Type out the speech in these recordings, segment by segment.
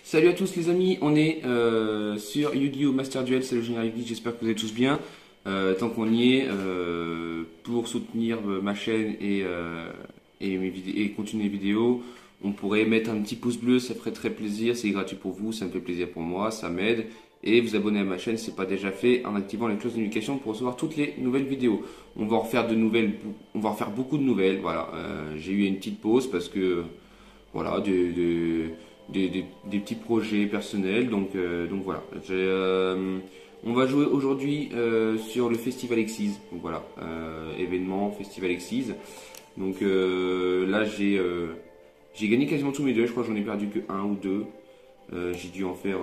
Salut à tous les amis, on est sur Yu-Gi-Oh! Master Duel, c'est le générique geek, j'espère que vous allez tous bien. Tant qu'on y est, pour soutenir ma chaîne et continuer les vidéos, on pourrait mettre un petit pouce bleu, ça ferait très plaisir, c'est gratuit pour vous, ça me fait plaisir pour moi, ça m'aide. Et vous abonner à ma chaîne si ce n'est pas déjà fait en activant les cloches de notification pour recevoir toutes les nouvelles vidéos. On va en refaire de nouvelles, on va en refaire beaucoup de nouvelles, voilà. J'ai eu une petite pause parce que voilà, des petits projets personnels. Donc voilà. On va jouer aujourd'hui sur le Festival Exise. Donc voilà, événement Festival Exise. Donc là j'ai gagné quasiment tous mes duels. Je crois que j'en ai perdu que un ou deux. J'ai dû en faire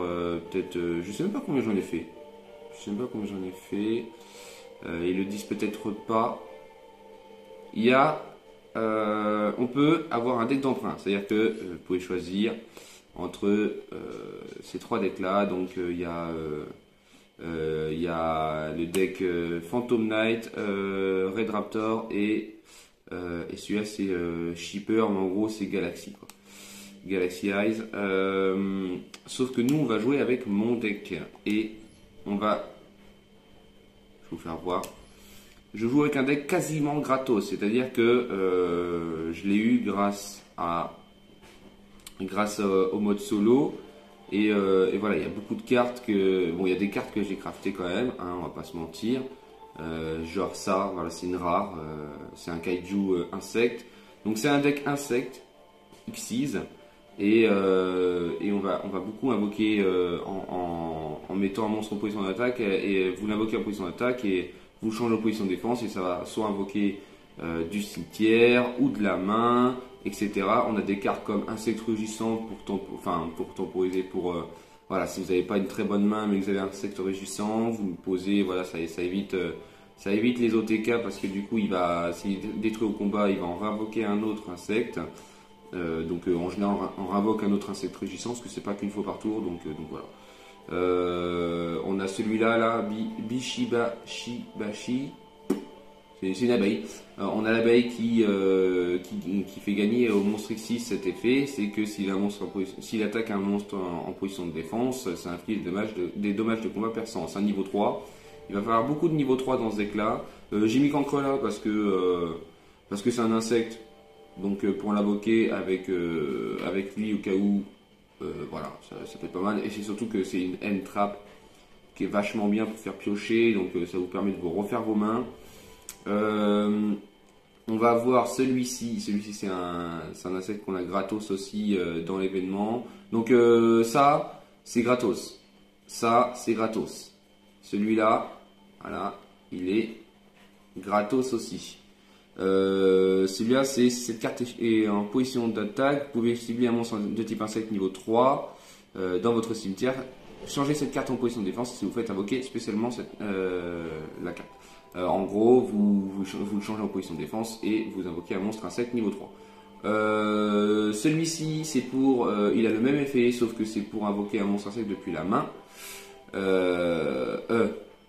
peut-être. Je sais même pas combien j'en ai fait. Je sais même pas combien j'en ai fait. Ils le disent peut-être pas. Il y a on peut avoir un deck d'emprunt, c'est-à-dire que vous pouvez choisir entre ces trois decks là. Donc il y a le deck Phantom Knight, Red Raptor et celui-là c'est Shipper, mais en gros c'est Galaxy quoi. Galaxy Eyes. Sauf que nous on va jouer avec mon deck et on va, je vais vous faire voir. Je joue avec un deck quasiment gratos, c'est-à-dire que je l'ai eu grâce au mode solo et voilà, il y a beaucoup de cartes que bon, il y a des cartes que j'ai craftées quand même, hein, on va pas se mentir. Genre ça, voilà, c'est une rare, c'est un kaiju insecte. Donc c'est un deck insecte Xyz et on va beaucoup invoquer en mettant un monstre en position d'attaque et vous l'invoquez en position d'attaque et vous changez en position de défense et ça va soit invoquer du cimetière ou de la main, etc. On a des cartes comme insecte rugissant pour temporiser, voilà, si vous n'avez pas une très bonne main mais que vous avez un insecte rugissant, vous le posez, voilà, ça évite les OTK parce que du coup, s'il est détruit au combat, il va en réinvoquer un autre insecte. En général, on réinvoque un autre insecte rugissant parce que c'est pas qu'une fois par tour, donc voilà. On a celui-là, Bishibashi, c'est une abeille. On a l'abeille qui fait gagner au monstre X6 cet effet, c'est que s'il attaque un monstre en position de défense, ça inflige des dommages de combat perçants. C'est un niveau 3. Il va falloir beaucoup de niveau 3 dans ce deck là. J'ai mis Cancre là parce que c'est un insecte. Donc pour l'invoquer avec lui au cas où, voilà, ça peut être pas mal. Et c'est surtout que c'est une end trap qui est vachement bien pour faire piocher, donc ça vous permet de vous refaire vos mains. On va avoir celui-ci c'est un insecte qu'on a gratos aussi dans l'événement. Donc ça c'est gratos, celui-là, voilà, il est gratos aussi. Celui-là, cette carte est en position d'attaque. Vous pouvez cibler un monstre de type insecte niveau 3 dans votre cimetière. Changez cette carte en position de défense si vous faites invoquer spécialement la carte. En gros, vous le changez en position de défense et vous invoquez un monstre insecte niveau 3. Celui-ci, c'est il a le même effet, sauf que c'est pour invoquer un monstre insecte depuis la main.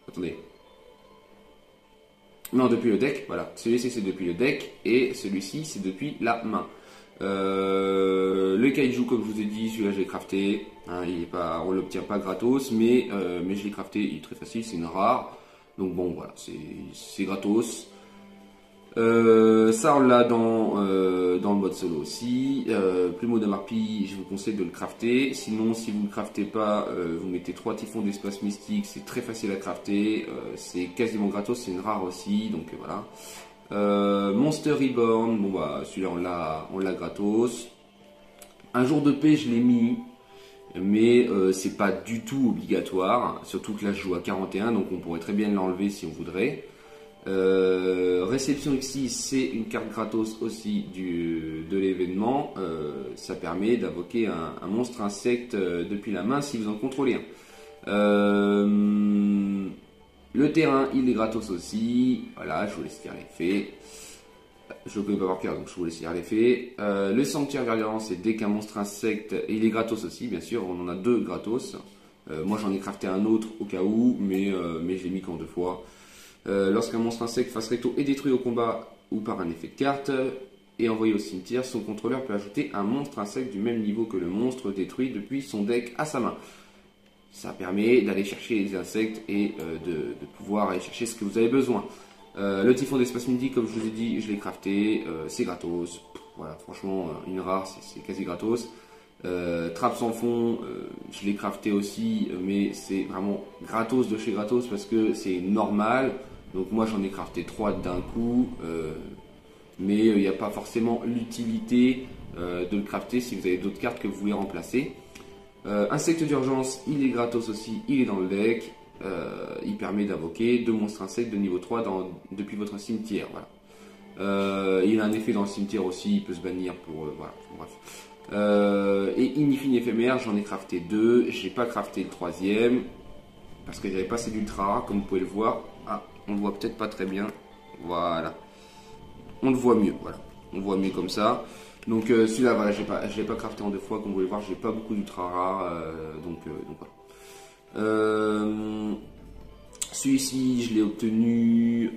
Attendez. Non, depuis le deck, voilà. Celui-ci c'est depuis le deck et celui-ci c'est depuis la main. Le kaiju, comme je vous ai dit, celui-là j'ai crafté. Hein, on l'obtient pas gratos, mais je l'ai crafté, il est très facile, c'est une rare. Donc bon, voilà, c'est gratos. Ça on l'a dans le mode solo aussi. Plumeau de Marpie, je vous conseille de le crafter. Sinon, si vous ne le craftez pas, vous mettez 3 typhons d'espace mystique, c'est très facile à crafter. C'est quasiment gratos, c'est une rare aussi, donc voilà. Monster Reborn, bon bah celui-là on l'a gratos. Un jour de paix je l'ai mis, mais c'est pas du tout obligatoire, surtout que là je joue à 41, donc on pourrait très bien l'enlever si on voudrait. Réception X6, c'est une carte gratos aussi de l'événement. Ça permet d'invoquer un monstre insecte depuis la main si vous en contrôlez un. Le terrain, il est gratos aussi. Voilà, je vous laisse lire l'effet. Je ne connais pas par cœur, donc je vous laisse lire l'effet. Le sanctuaire verdurant, c'est dès qu'un monstre insecte, et il est gratos aussi, bien sûr. On en a deux gratos. Moi, j'en ai crafté un autre au cas où, mais je l'ai mis qu'en 2 fois. Lorsqu'un monstre insecte face recto est détruit au combat ou par un effet de carte, et envoyé au cimetière, son contrôleur peut ajouter un monstre insecte du même niveau que le monstre détruit depuis son deck à sa main. Ça permet d'aller chercher les insectes et de pouvoir aller chercher ce que vous avez besoin. Le typhon d'espace midi, comme je vous ai dit, je l'ai crafté, c'est gratos. Voilà, franchement, une rare, c'est quasi gratos. Trappe sans fond, je l'ai crafté aussi, mais c'est vraiment gratos de chez gratos parce que c'est normal. Donc moi j'en ai crafté 3 d'un coup, mais il n'y a pas forcément l'utilité de le crafter si vous avez d'autres cartes que vous voulez remplacer. Insecte d'urgence, il est gratos aussi, il est dans le deck. Il permet d'invoquer 2 monstres insectes de niveau 3 depuis votre cimetière. Voilà. Il a un effet dans le cimetière aussi, il peut se bannir pour... voilà, bref. Et Inifine éphémère, j'en ai crafté 2. J'ai pas crafté le 3e parce que j'avais pas assez d'ultra rare, comme vous pouvez le voir. Ah, on le voit peut-être pas très bien. Voilà. On le voit mieux, voilà. On le voit mieux comme ça. Donc celui-là, voilà, je l'ai pas crafté en 2 fois, comme vous pouvez le voir, j'ai pas beaucoup d'ultra rares, donc voilà. Celui-ci, je l'ai obtenu,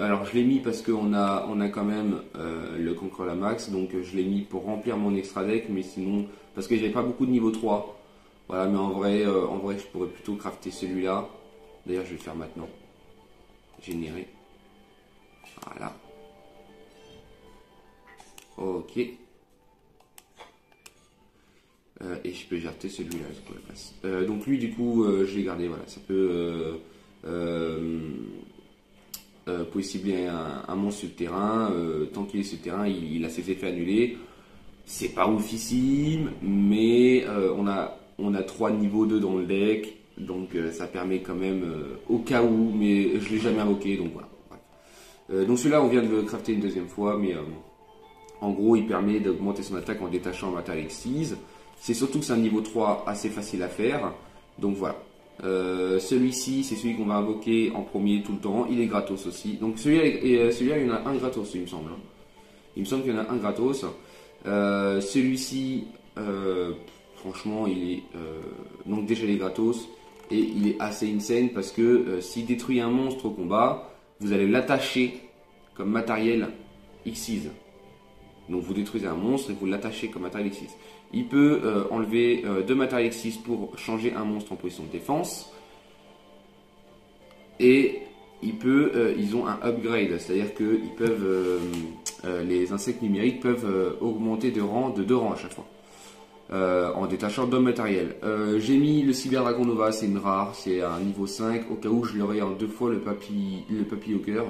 alors je l'ai mis parce qu'on a quand même le Conqueror la max, donc je l'ai mis pour remplir mon extra deck, mais sinon, parce que j'avais pas beaucoup de niveau 3, voilà, mais en vrai, je pourrais plutôt crafter celui-là. D'ailleurs, je vais le faire maintenant. Générer. Voilà. Ok. Et je peux jarter celui-là pour la place. Donc lui, du coup, je l'ai gardé. Voilà, ça peut. Vous pouvez cibler un monstre sur le terrain. Tant qu'il est sur le terrain, il a ses effets annulés. C'est pas oufissime, mais on a 3 niveaux 2 dans le deck. Donc ça permet quand même au cas où, mais je l'ai jamais invoqué. Donc voilà. Donc celui-là, on vient de le crafter une 2e fois, mais en gros, il permet d'augmenter son attaque en détachant un Material Xyz. C'est surtout que c'est un niveau 3 assez facile à faire. Donc voilà. Celui-ci, c'est celui qu'on va invoquer en premier tout le temps. Il est gratos aussi. Donc celui-là, il y en a un gratos, il me semble. Il me semble qu'il y en a un gratos. Celui-ci, franchement, il est... donc déjà, il est gratos. Et il est assez insane parce que s'il détruit un monstre au combat, vous allez l'attacher comme matériel Xyz. Donc vous détruisez un monstre et vous l'attachez comme matériel X6. Il peut enlever 2 matériels X6 pour changer un monstre en position de défense. Et ils ont un upgrade, c'est-à-dire que les insectes numériques peuvent augmenter de 2 rangs à chaque fois. En détachant 2 matériels. J'ai mis le Cyber Dragon Nova, c'est une rare, c'est un niveau 5, au cas où je l'aurais en 2 fois le papy au cœur.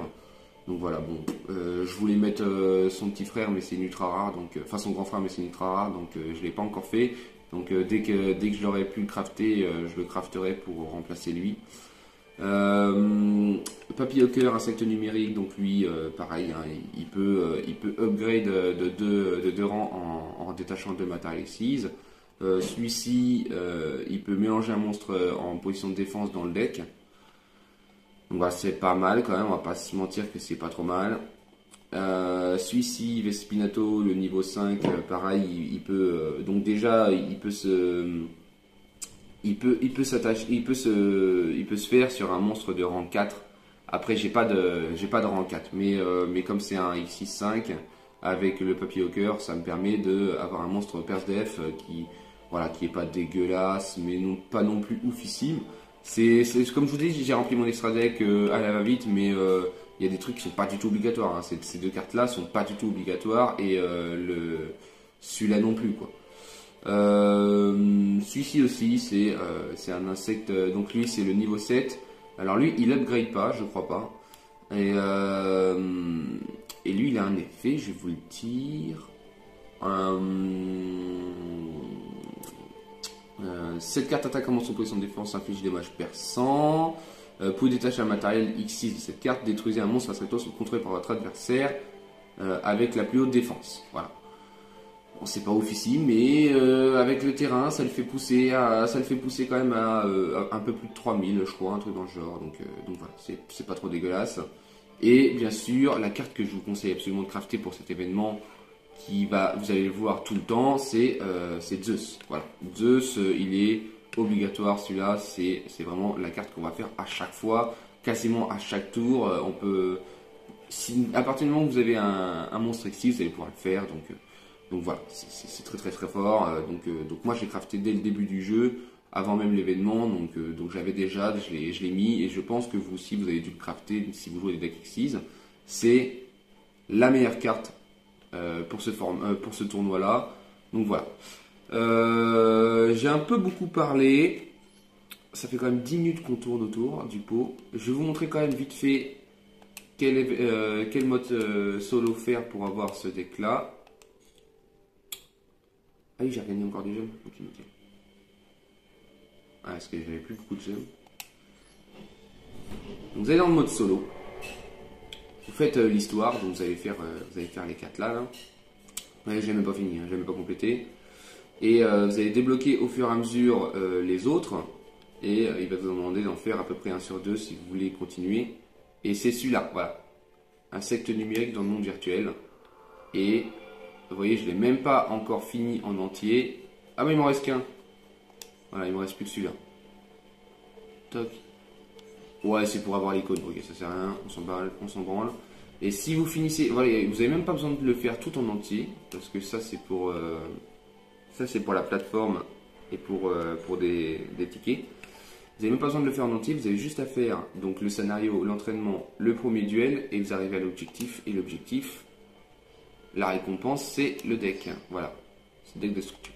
Donc voilà, bon, je voulais mettre son petit frère, mais c'est une ultra rare, donc enfin son grand frère, mais c'est une ultra rare, donc je l'ai pas encore fait. Donc dès que je l'aurai pu le crafter, je le crafterai pour remplacer lui. Papy au cœur, insecte numérique, donc lui, pareil, hein, il peut upgrade de 2 rangs en détachant 2 matériels Xyz. Celui-ci, il peut mélanger un monstre en position de défense dans le deck. Donc voilà, c'est pas mal quand même, on va pas se mentir que c'est pas trop mal. Celui-ci, Vespinato, le niveau 5, pareil, il peut donc déjà il peut s'attacher, il peut se faire sur un monstre de rang 4. Après j'ai pas de rang 4, mais comme c'est un X6-5 avec le papier au cœur, ça me permet d'avoir un monstre Perse Def qui est pas dégueulasse, mais pas non plus oufissime. C'est comme je vous dis, j'ai rempli mon extra deck à la va-vite, mais il y a des trucs qui sont pas du tout obligatoires. Hein. Ces 2 cartes-là sont pas du tout obligatoires et celui-là non plus, quoi. Celui-ci aussi, c'est un insecte. Donc lui, c'est le niveau 7. Alors lui, il upgrade pas, je crois pas. Et lui, il a un effet, je vais vous le dire. Cette carte attaque un monstre en position de défense, inflige des dommages perçants. Pour détacher un matériel X6 de cette carte, détruisez un monstre face à toi contrôlé par votre adversaire avec la plus haute défense. Voilà. Bon, c'est pas oufissime, mais avec le terrain, ça le fait pousser quand même à un peu plus de 3000, je crois, un truc dans le genre. Donc voilà, c'est pas trop dégueulasse. Et bien sûr, la carte que je vous conseille absolument de crafter pour cet événement, vous allez le voir tout le temps, c'est Zeus. Voilà, Zeus, il est obligatoire, celui-là, c'est vraiment la carte qu'on va faire à chaque fois, quasiment à chaque tour. si, à partir du moment où vous avez un monstre XT, vous allez pouvoir le faire. Donc voilà, c'est très très très fort. Donc moi j'ai crafté dès le début du jeu, avant même l'événement. Donc j'avais déjà, je l'ai mis. Et je pense que vous aussi vous avez dû le crafter si vous jouez des decks XT. C'est la meilleure carte pour ce tournoi-là. Donc voilà. J'ai un peu beaucoup parlé. Ça fait quand même 10 minutes qu'on tourne autour du pot. Je vais vous montrer quand même vite fait quel mode solo faire pour avoir ce deck là. Ah oui, j'ai regagné encore des gemmes. Ok, nickel. Ah, parce que j'avais plus beaucoup de gemmes. Donc vous allez dans le mode solo. Vous faites l'histoire, donc vous allez faire les 4 là. Ouais, j'ai même pas fini, j'ai même pas complété. Et vous allez débloquer au fur et à mesure les autres. Et il va vous demander d'en faire à peu près 1 sur 2 si vous voulez continuer. Et c'est celui-là, voilà. Insecte numérique dans le monde virtuel. Et vous voyez, je ne l'ai même pas encore fini en entier. Ah mais il m'en reste qu'un. Voilà, il me reste plus que celui-là. Toc. Ouais, c'est pour avoir l'icône. Ok, ça sert à rien, on s'en branle. Et si vous finissez, voilà, vous n'avez même pas besoin de le faire tout en entier. Parce que ça c'est pour la plateforme et pour des tickets. Vous n'avez même pas besoin de le faire en entier, vous avez juste à faire donc le scénario, l'entraînement, le premier duel et vous arrivez à l'objectif. Et l'objectif, la récompense, c'est le deck. Voilà, c'est le deck de structure.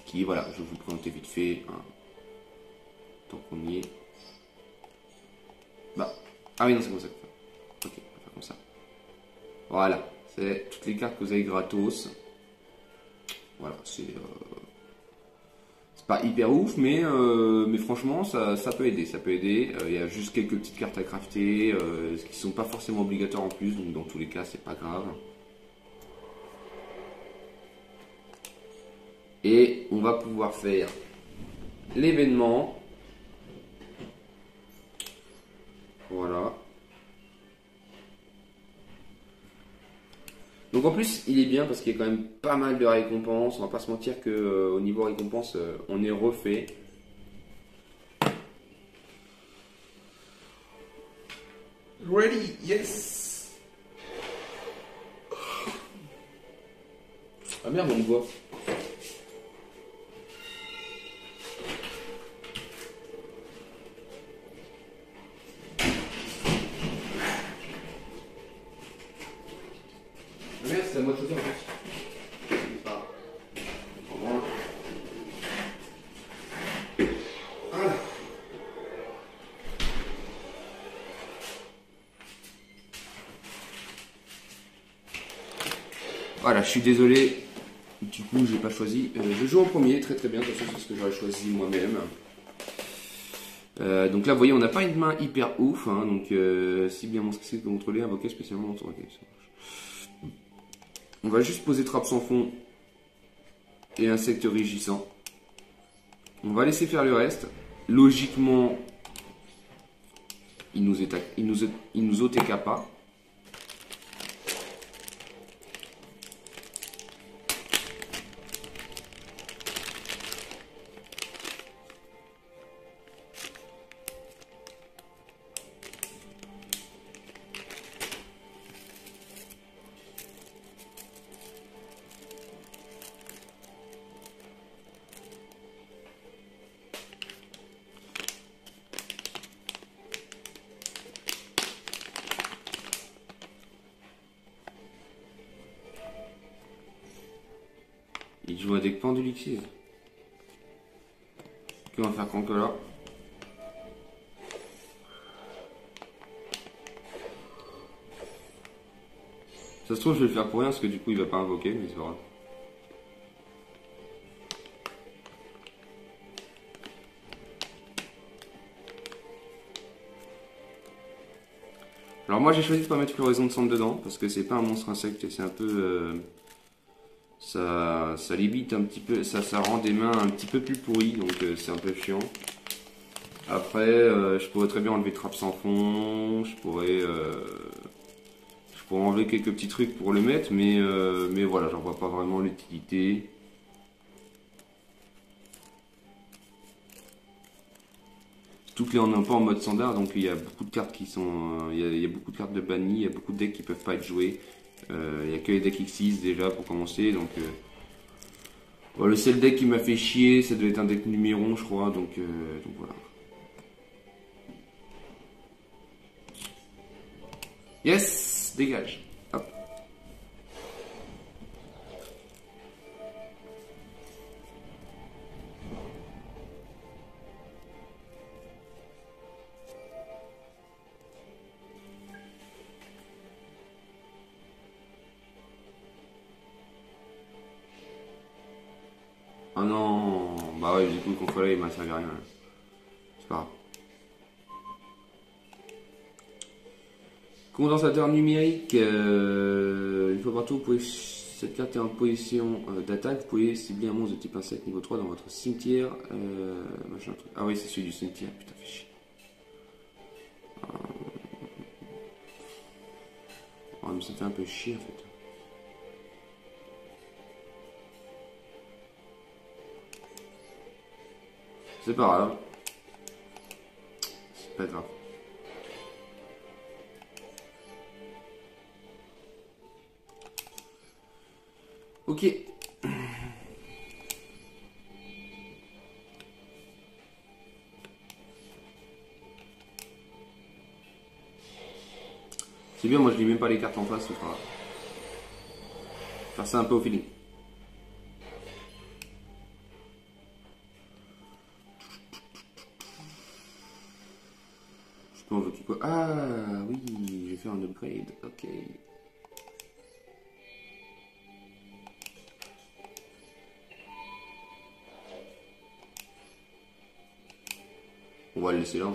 Qui, voilà, je vais vous présenter vite fait. Hein, tant qu'on y est. Bah, ah oui, non, c'est comme ça qu'on fait. Ok, on va faire comme ça. Voilà, c'est toutes les cartes que vous avez gratos. Voilà, c'est pas hyper ouf, mais franchement, ça peut aider. Ça peut aider. Il y a juste quelques petites cartes à crafter qui sont pas forcément obligatoires en plus, donc dans tous les cas, c'est pas grave. Et on va pouvoir faire l'événement. Voilà. Donc en plus, il est bien parce qu'il y a quand même pas mal de récompenses. On va pas se mentir que au niveau récompense, on est refait. Ready, yes. Ah merde, on le voit. Ah merde, c'est à moi de choisir en plus. C'est pas grave. Voilà. Voilà, je suis désolé. Du coup, j'ai pas choisi. Je joue en premier, très très bien. De toute façon, c'est ce que j'aurais choisi moi-même. Donc là, vous voyez, on n'a pas une main hyper ouf. Hein, donc, si bien mon skill peut contrôler, invoquer spécialement. Ok, ça marche. On va juste poser trappe sans fond et insecte régissant. On va laisser faire le reste. Logiquement, il nous OTK pas. Il joue un deck Pendulixis. Qu'on va faire Concola. Ça se trouve, je vais le faire pour rien parce que du coup, il va pas invoquer, mais c'est pas grave. Alors, moi j'ai choisi de pas mettre Floraison de Cendre dedans parce que c'est pas un monstre insecte et c'est un peu. Ça limite un petit peu, ça rend des mains un petit peu plus pourries, donc c'est un peu chiant. Après, je pourrais très bien enlever trappe sans fond, je pourrais enlever quelques petits trucs pour le mettre, mais voilà, j'en vois pas vraiment l'utilité. Surtout que là on n'est pas en mode standard, donc il y a beaucoup de cartes qui sont. Il y a beaucoup de cartes de bannis, il y a beaucoup de decks qui peuvent pas être joués. Il y a que les decks X6 déjà pour commencer, donc. Bon, le seul deck qui m'a fait chier, ça devait être un deck numéron, je crois, donc voilà. Yes, dégage. Hop. Oh non, bah ouais, du coup, le contrôleur il m'a servi à rien. C'est pas grave. Condensateur numérique, une fois par tour, vous pouvez, cette carte est en position d'attaque, vous pouvez cibler un monstre de type insecte niveau 3 dans votre cimetière. Machin, truc. Ah oui, c'est celui du cimetière, putain, fait chier. Oh, mais ça fait un peu chier en fait. C'est pas grave. C'est pas grave. Ok. C'est bien, moi je lis même pas les cartes en face, ce sera. Faire ça un peu au feeling. Je peux invoquer quoi? Ah oui, je vais faire un upgrade, ok. On va le laisser là. Hein.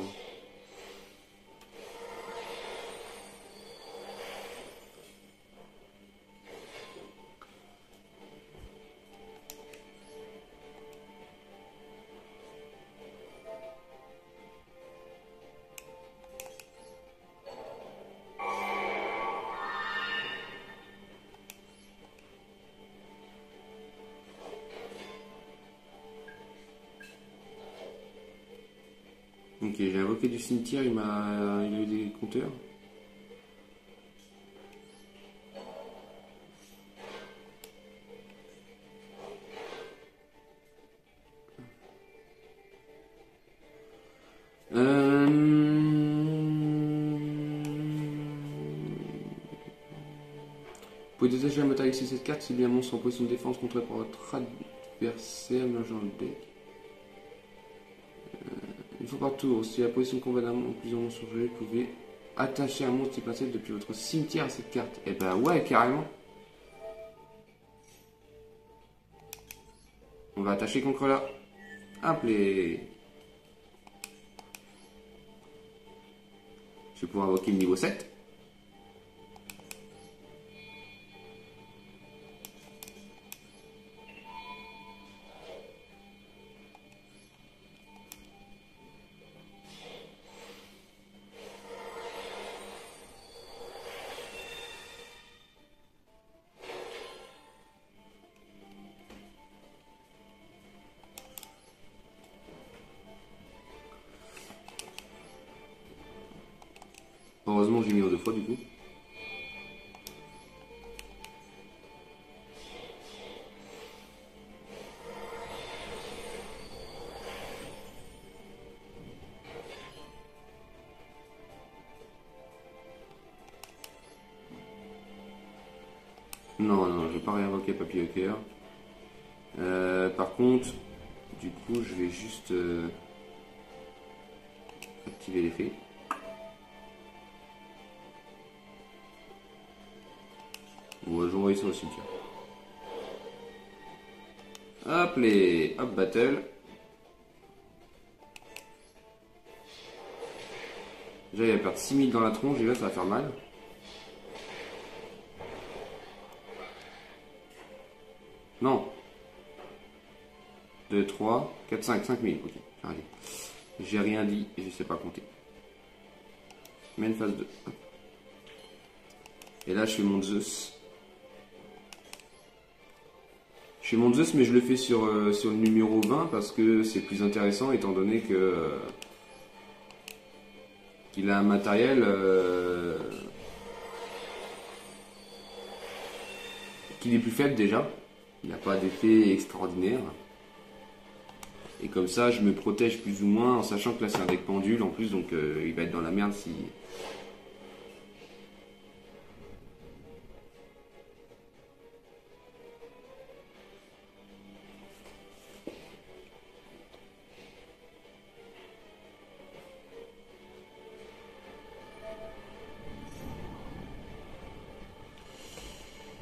Ok, j'ai invoqué du cimetière, il a eu des compteurs. Vous pouvez détacher la moteur avec cette carte si bien un monstre en position de défense contrôlé par votre adversaire mélangeant le deck. Une fois par tour, si la position convient d'un monstre ou plusieurs monstres sur le jeu, vous pouvez attacher un monstre type insecte depuis votre cimetière à cette carte. Et bah ouais, carrément. On va attacher Contrôleur. Appelez. Je vais pouvoir invoquer le niveau 7. Heureusement, j'ai mis en 2 fois du coup. Non, non, je vais pas réinvoquer Papy au cœur. Par contre, du coup, je vais juste activer l'effet. Ouais, j'envoie ça au cimetière. Hop, les. Hop, battle. Déjà, il va perdre 6000 dans la tronche, déjà, ça va faire mal. Non. 2, 3, 4, 5, 5000. Ok, allez. J'ai rien dit et je sais pas compter. Main phase 2. Et là, je fais mon Zeus. Je fais mon Zeus, mais je le fais sur le numéro 20 parce que c'est plus intéressant étant donné que qu'il a un matériel qu'il est plus faible déjà. Il n'a pas d'effet extraordinaire. Et comme ça, je me protège plus ou moins en sachant que là c'est un deck pendule en plus, donc il va être dans la merde si.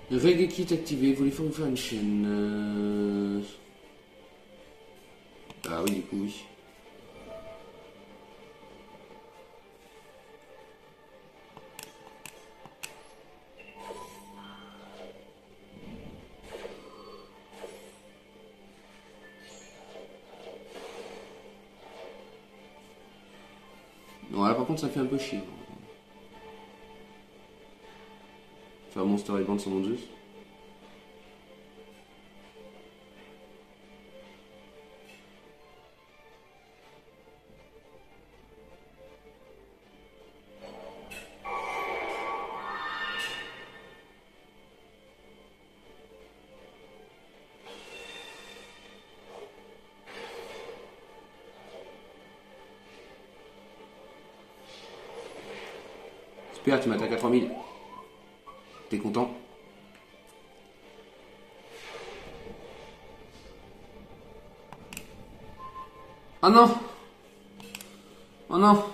Reggae kit activé, voulez-vous vous faire une chaîne Ah oui, du coup, oui. Non, là par contre, ça fait un peu chier. Faire Monster Event sans Zeus. Super, tu m'attaques à 3000. T'es content? Oh non! Oh non!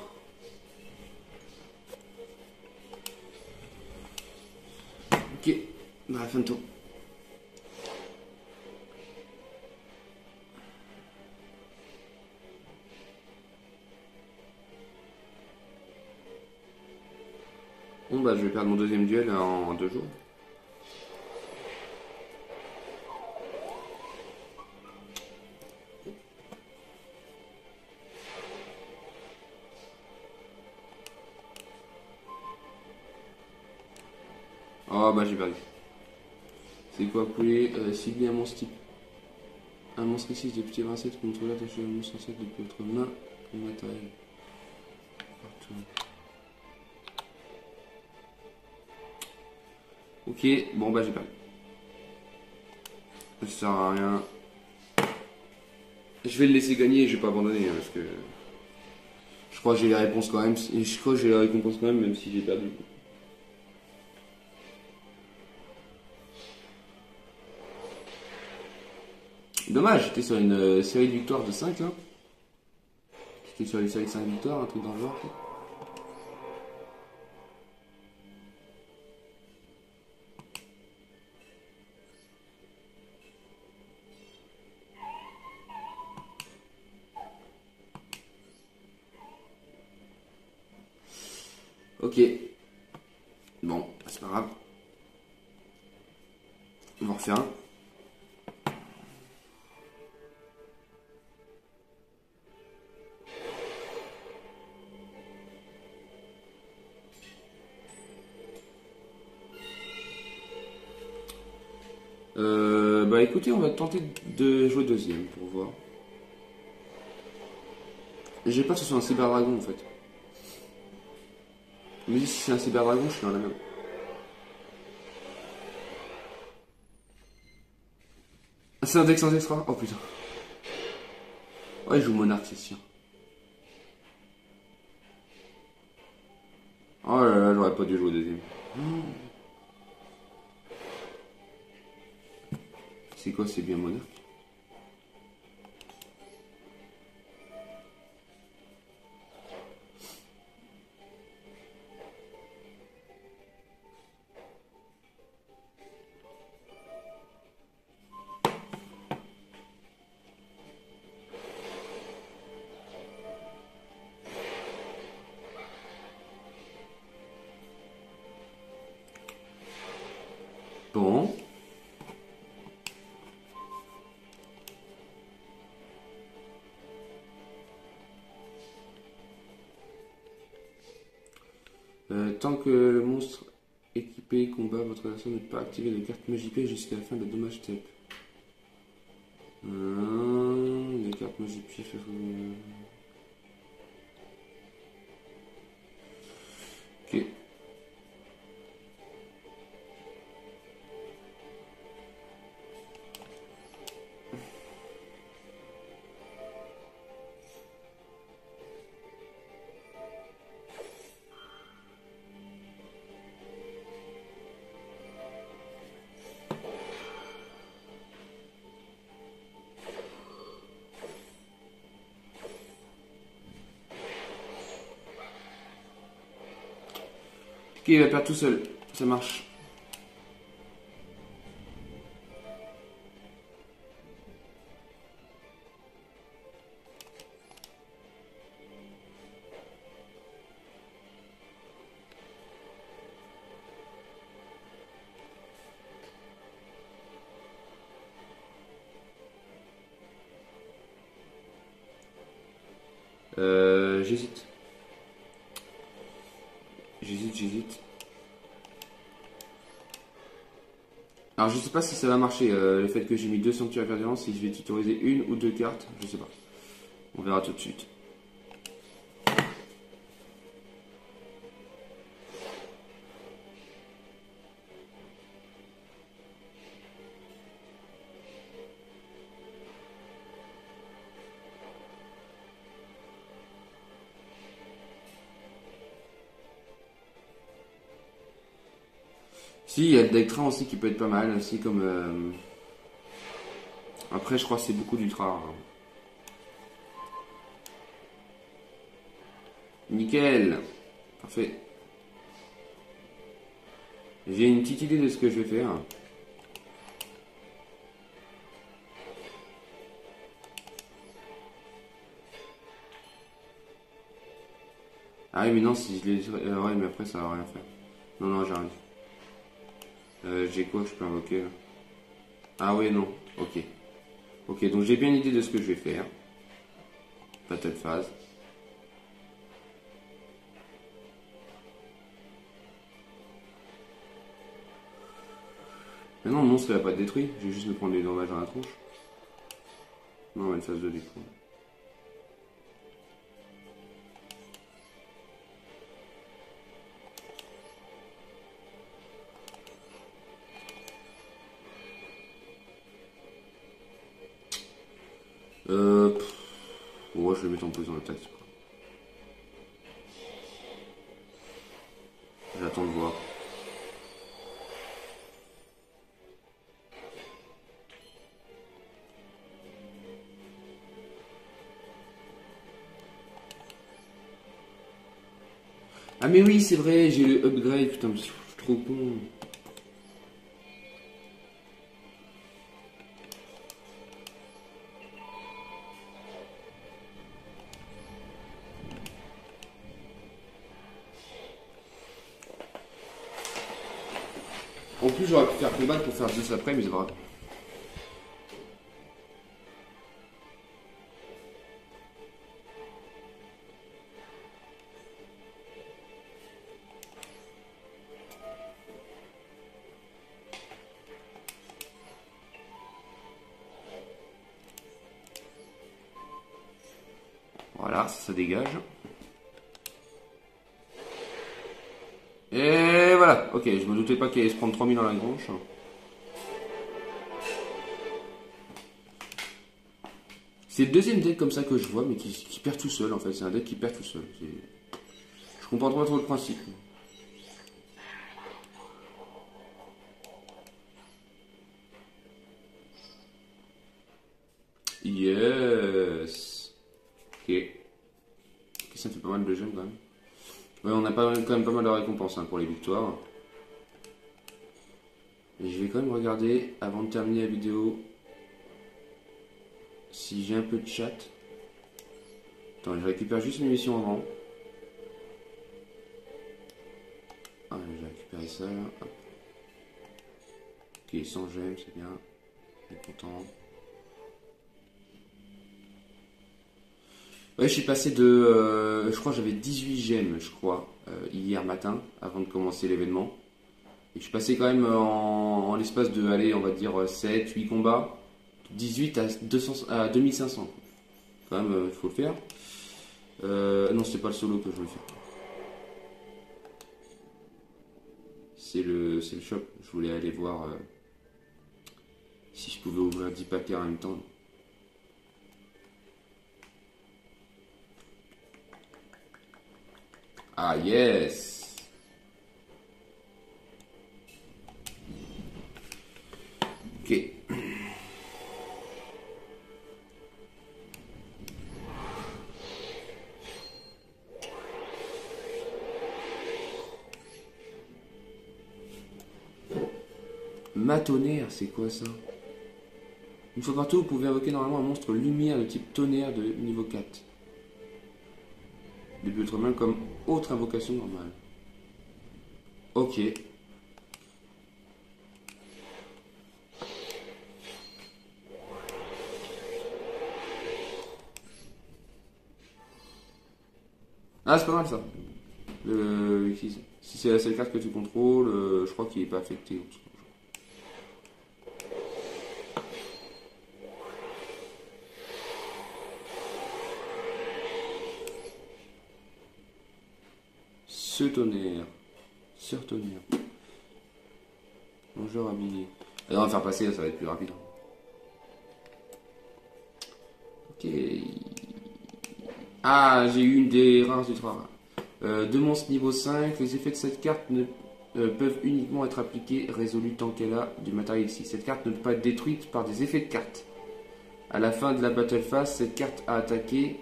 Ok, bah fin de tour. Bon bah je vais perdre mon deuxième duel en 2 jours. Oh bah j'ai perdu. C'est quoi poulet cibler un monstre type. Un monstre ici de petit 27 contre là, attaché un monstre 7 depuis votre main pour le matériel. Partout. Ok, bon bah j'ai perdu. Ça sert à rien. Je vais le laisser gagner et je vais pas abandonner parce que je crois que j'ai les réponses quand même. Et je crois que j'ai la récompense quand même si j'ai perdu. Dommage, j'étais sur une série de victoires de 5 là. J'étais sur une série de 5 victoires, un truc dans le genre. Ok. Bon, c'est pas grave. On va en refaire un. Bah écoutez, on va tenter de jouer deuxième pour voir. J'ai peur que ce soit un cyberdragon en fait. Mais si c'est un cyberdragon, je suis dans la merde. Ah, c'est un deck sans extra? Oh putain. Ouais, il joue monarque, c'est sûr. Oh là là, j'aurais pas dû jouer deuxième. C'est quoi, c'est bien monarque? Bon. Tant que le monstre équipé combat, votre adversaire ne peut pas activer les cartes MJP jusqu'à la fin de la dommage step. Les cartes MJP. Ok, il va perdre tout seul. Ça marche. J'hésite. J'hésite. Alors je sais pas si ça va marcher, le fait que j'ai mis 2 sanctuaires cardinaux, si je vais tutoriser une ou 2 cartes, je sais pas. On verra tout de suite. Si, il y a le deck train aussi qui peut être pas mal, aussi comme... Après, je crois que c'est beaucoup d'ultra rare, hein. Nickel. Parfait. J'ai une petite idée de ce que je vais faire. Ah oui, mais non, si je les... ouais, mais après, ça va rien faire. Non, non, j'arrive. J'ai quoi que je peux invoquer là? Ah oui, non. Ok. Ok, donc j'ai bien une idée de ce que je vais faire. Battle phase. Mais non, le monstre il va pas être détruit. Je vais juste me prendre des dommages dans la tronche. Non, on va une phase 2 du coup. Bon, je vais mettre en position d'attaque. J'attends de voir. Ah mais oui, c'est vrai, j'ai le upgrade, putain, je suis trop con. En plus, j'aurais pu faire combattre pour faire 10 après, mais c'est pas grave. Voilà, ça dégage. Et voilà, ok, je me doutais pas qu'il allait se prendre 3000 dans la grange. C'est le deuxième deck comme ça que je vois, mais qui perd tout seul en fait. C'est un deck qui perd tout seul. Je comprends pas trop le principe. Yes. Ok. Ok, ça fait pas mal de gemmes quand même. Ouais, on a quand même pas mal de récompenses hein, pour les victoires. Et je vais quand même regarder avant de terminer la vidéo si j'ai un peu de chat. Attends, je récupère juste une mission avant. Ah, j'ai récupéré ça là. Hop. Ok, 100 gemmes, c'est bien. On est content. Ouais, je suis passé de... je crois que j'avais 18 gemmes, je crois, hier matin, avant de commencer l'événement. Et je suis passé quand même en l'espace de, allez, on va dire 7, 8 combats. 18 à 2500. Quand même, il faut le faire. Non, c'est pas le solo que je voulais faire. C'est le shop. Je voulais aller voir si je pouvais ouvrir 10 paquets en même temps. Ah yes. Ok. Matonnerre, c'est quoi ça? Une fois partout, vous pouvez invoquer normalement un monstre lumière de type tonnerre de niveau 4. Depuis votre main comme autre invocation normale. Ok. Ah, c'est pas mal ça. Si c'est la seule carte que tu contrôles, je crois qu'il est pas affecté. Ce tonnerre. Sur tonnerre. Bonjour habillé. On va faire passer, ça va être plus rapide. Ok. Ah, j'ai eu une des rares ultra rares. Deux monstres niveau 5, les effets de cette carte peuvent uniquement être appliqués, résolus tant qu'elle a du matériel ici. Cette carte ne peut pas être détruite par des effets de carte. À la fin de la battle phase, cette carte a attaqué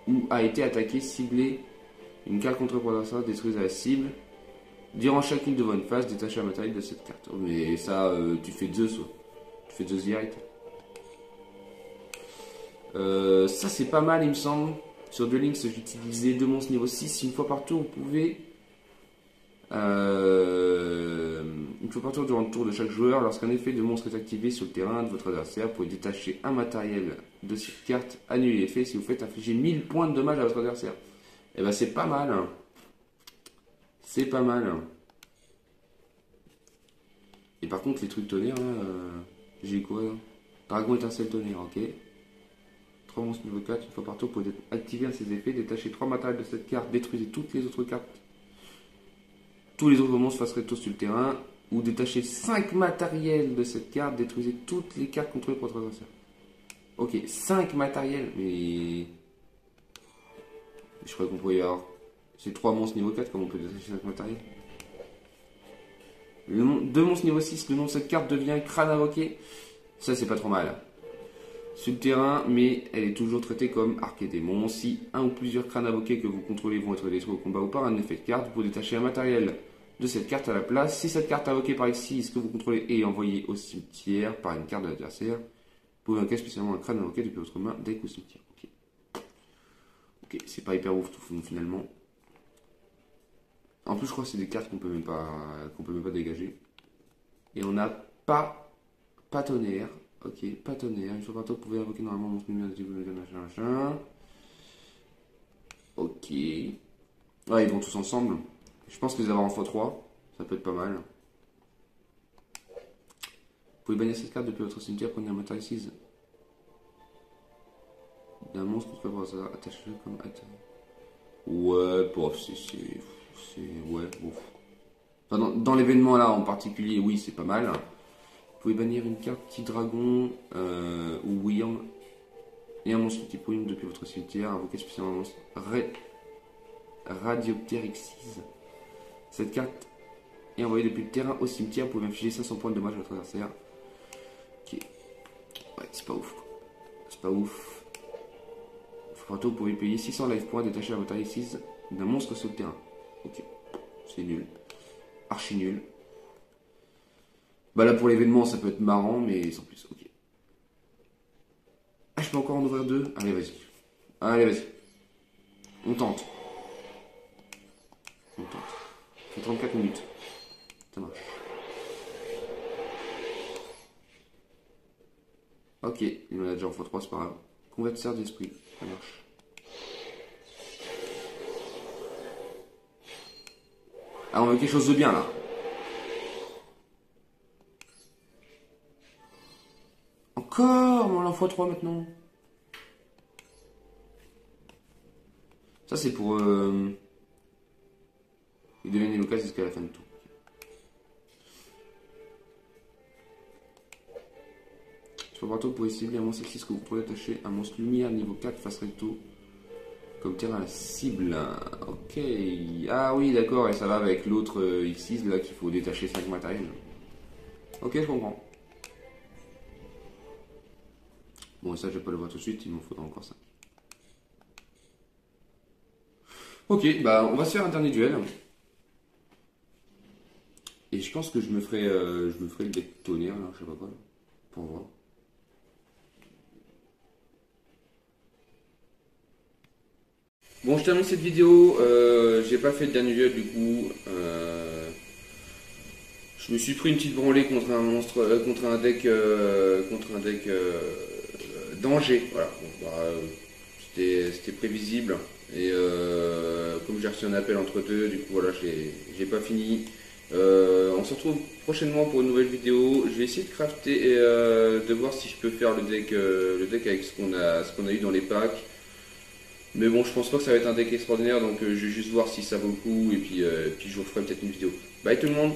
ou a été attaquée, ciblée. Une carte contre l'adversaire détruise à la cible. Durant chacune de vos phases, détachez un matériel de cette carte. Oh, mais ça, tu fais Zeus, ouais. Tu fais Zeus direct. Ça, c'est pas mal, il me semble. Sur Duel Links, j'utilisais deux monstres niveau 6. Une fois par tour, vous pouvez. Une fois par tour durant le tour de chaque joueur, lorsqu'un effet de monstre est activé sur le terrain de votre adversaire, vous pouvez détacher un matériel de cette carte, annuler l'effet si vous faites infliger 1000 points de dommage à votre adversaire. Et ben c'est pas mal. Hein. C'est pas mal. Hein. Et par contre, les trucs tonnerre, là, j'ai quoi là? Dragon étincelle tonnerre, ok. 3 monstres niveau 4, une fois par tour, vous pouvez activer un de ces effets, détacher 3 matériels de cette carte, détruisez toutes les autres cartes. Tous les autres monstres fassent recto sur le terrain, ou détachez 5 matériels de cette carte, détruisez toutes les cartes contrôlées par votre adversaire. Ok, 5 matériels, mais. Je croyais qu'on pouvait y avoir. C'est 3 monstres niveau 4, comment on peut détacher 5 matériels? Deux monstres niveau 6, le nom de cette carte devient crâne invoqué. Ça, c'est pas trop mal. Sur le terrain, mais elle est toujours traitée comme arc et démon. Si un ou plusieurs crânes invoqués que vous contrôlez vont être détruits au combat ou par un effet de carte, vous pouvez détacher un matériel de cette carte à la place. Si cette carte invoquée par ici, ce que vous contrôlez est envoyée au cimetière par une carte de l'adversaire, vous pouvez invoquer spécialement un crâne invoqué depuis votre main dès que au cimetière. Ok, c'est pas hyper ouf tout finalement. En plus, je crois que c'est des cartes qu'on peut même pas dégager. Et on n'a pas tonnerre. Ok, pas tonnerre. Une fois par tour, vous pouvez invoquer normalement mon numéro de type machin. Ok. Ouais, ils vont tous ensemble. Je pense que les avoir en x3, ça peut être pas mal. Vous pouvez bannir cette carte depuis votre cimetière, prenez un matériel 6 d'un monstre qui peut avoir ça attaché comme attaque. Ouais, bof, ouais, ouf. Enfin, dans l'événement là en particulier, oui, c'est pas mal. Vous pouvez bannir une carte petit dragon ou William et un monstre type William depuis votre cimetière. Invoquer spécialement un monstre Radioptère X6. Cette carte est envoyée depuis le terrain au cimetière. Vous pouvez infliger 500 points de dommage à votre adversaire. Ok. Ouais, c'est pas ouf. C'est pas ouf. Vous pouvez payer 600 life points détacher un matériel 6 d'un monstre sur le terrain. Ok. C'est nul. Archi nul. Bah là pour l'événement ça peut être marrant mais sans plus. Ok. Ah, je peux encore en ouvrir 2. Allez vas-y. Allez vas-y. On tente. On tente. C'est 34 minutes. Ça marche. Ok. Il en a déjà en x3, c'est pas grave. Convertisseur d'esprit. Ça marche. Ah, on veut quelque chose de bien là. Encore, mais on l'a x3 maintenant. Ça c'est pour il devient local jusqu'à la fin du tour. Sur le bateau, vous pouvez cibler un monstre X6 que vous pouvez attacher un monstre lumière niveau 4 face recto comme terrain à la cible. Ok. Ah oui, d'accord, et ça va avec l'autre X6 là qu'il faut détacher 5 matériels. Ok, je comprends. Bon, ça je vais pas le voir tout de suite, il m'en faudra encore 5. Ok, bah on va se faire un dernier duel. Et je pense que je me ferai le deck tonnerre, là, je sais pas quoi, là, pour voir. Bon, je termine cette vidéo. J'ai pas fait le dernier duel du coup. Je me suis pris une petite branlée contre un monstre, contre un deck danger. Voilà. Bon, bah, c'était prévisible. Et comme j'ai reçu un appel entre deux, du coup voilà, j'ai pas fini. On se retrouve prochainement pour une nouvelle vidéo. Je vais essayer de crafter et de voir si je peux faire le deck avec ce qu'on a eu dans les packs. Mais bon, je pense pas que ça va être un deck extraordinaire, donc je vais juste voir si ça vaut le coup et puis je vous ferai peut-être une vidéo. Bye tout le monde!